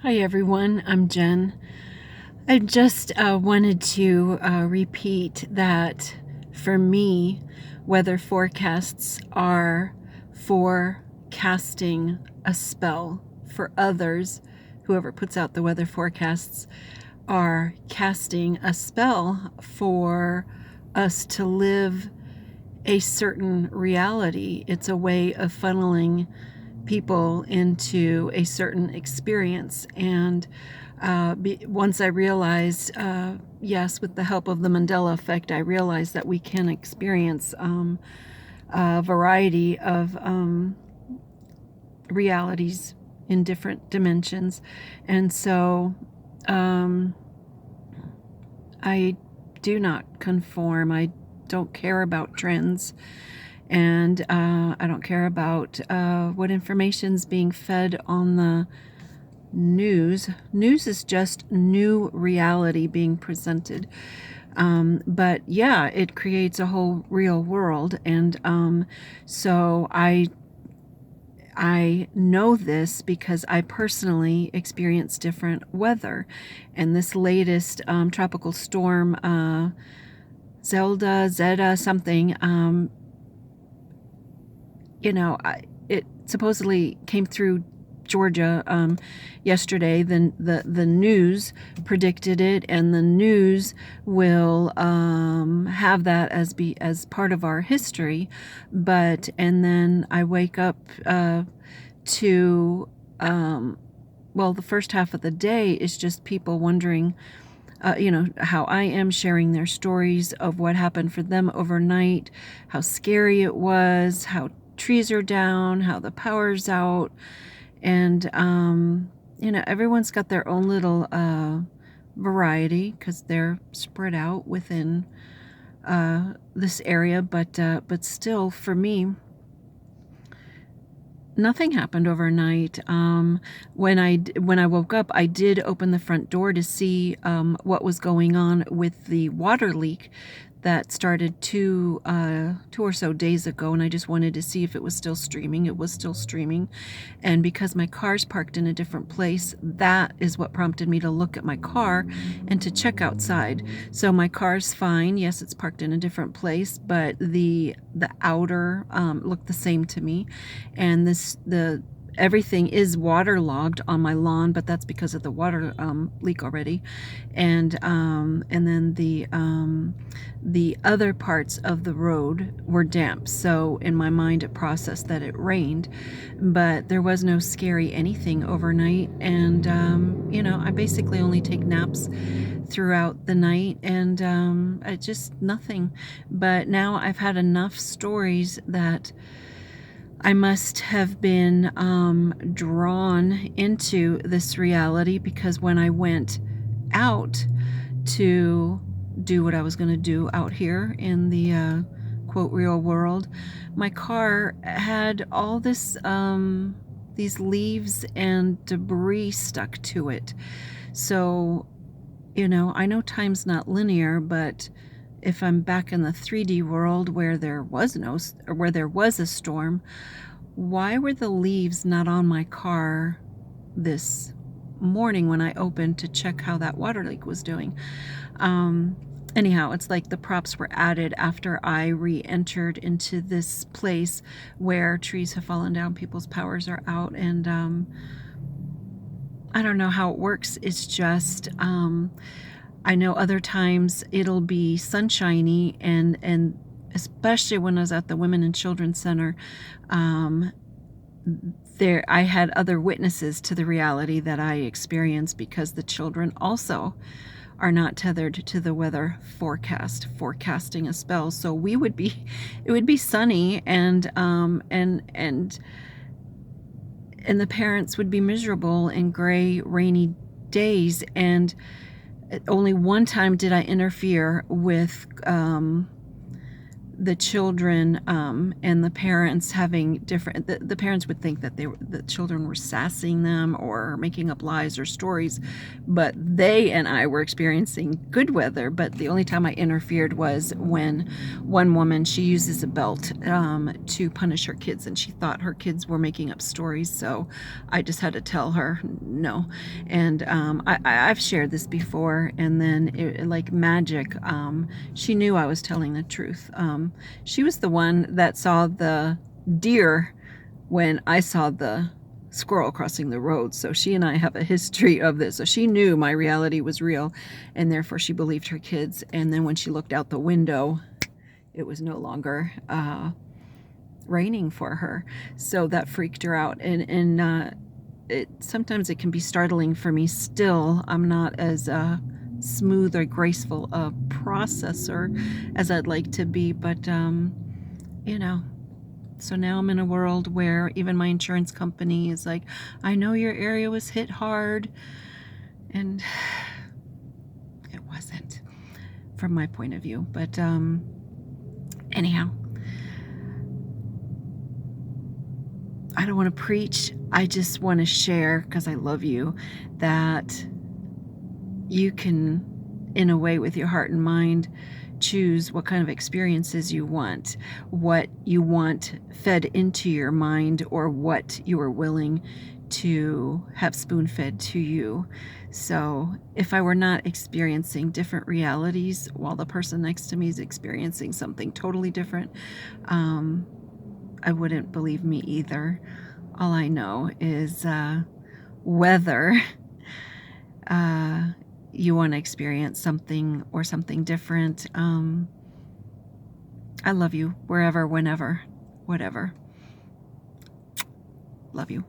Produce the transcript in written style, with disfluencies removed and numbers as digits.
Hi everyone, I'm Jen. I just wanted to repeat that for me, weather forecasts are for casting a spell. For others, whoever puts out the weather forecasts are casting a spell for us to live a certain reality. It's a way of funneling people into a certain experience. And once I realized, yes, with the help of the Mandela Effect, I realized that we can experience a variety of realities in different dimensions. And so I do not conform. I don't care about trends. And I don't care about what information's being fed on the news. News is just new reality being presented. But yeah, it creates a whole real world. And so I know this because I personally experience different weather. And this latest tropical storm, Zeta something, it supposedly came through Georgia yesterday. The news predicted it, and the news will have that as part of our history. And then I wake up to the first half of the day is just people wondering, how I am, sharing their stories of what happened for them overnight, how scary it was, how trees are down, how the power's out. And, everyone's got their own little variety because they're spread out within this area. But still, for me, nothing happened overnight. When I woke up, I did open the front door to see what was going on with the water leak that started two or so days ago, and I just wanted to see if it was still streaming. It was still streaming, and because my car's parked in a different place, that is what prompted me to look at my car and to check outside. So my car's fine. Yes, it's parked in a different place, but the outer looked the same to me, and everything is waterlogged on my lawn, but that's because of the water leak already. And then the other parts of the road were damp. So in my mind, it processed that it rained, but there was no scary anything overnight. And I basically only take naps throughout the night, and I just nothing. But now I've had enough stories that I must have been drawn into this reality, because when I went out to do what I was going to do out here in the quote real world, my car had all these leaves and debris stuck to it. So, I know time's not linear, but if I'm back in the 3D world where there was a storm, why were the leaves not on my car this morning when I opened to check how that water leak was doing? Anyhow, it's like the props were added after I re-entered into this place where trees have fallen down, people's powers are out, and I don't know how it works. It's just I know other times it'll be sunshiny, and especially when I was at the Women and Children's Center, there I had other witnesses to the reality that I experienced, because the children also are not tethered to the weather forecast, forecasting a spell. So it would be sunny, and the parents would be miserable in gray, rainy days. And only one time did I interfere with the children and the parents having different, the parents would think that the children were sassing them or making up lies or stories, but they and I were experiencing good weather. But the only time I interfered was when one woman, she uses a belt to punish her kids, and she thought her kids were making up stories, so I just had to tell her no. And I've shared this before, and then like magic, she knew I was telling the truth. She was the one that saw the deer when I saw the squirrel crossing the road. So she and I have a history of this. So she knew my reality was real, and therefore she believed her kids. And then when she looked out the window, it was no longer raining for her. So that freaked her out. And sometimes it can be startling for me still. I'm not as smooth or graceful a processor as I'd like to be, but you know, so now I'm in a world where even my insurance company is like, I know your area was hit hard, and it wasn't from my point of view. But anyhow, I don't want to preach. I just want to share, because I love you, that you can, in a way, with your heart and mind, choose what kind of experiences you want, what you want fed into your mind, or what you are willing to have spoon-fed to you. So if I were not experiencing different realities while the person next to me is experiencing something totally different, I wouldn't believe me either. All I know is whether you want to experience something or something different. I love you wherever, whenever, whatever. Love you.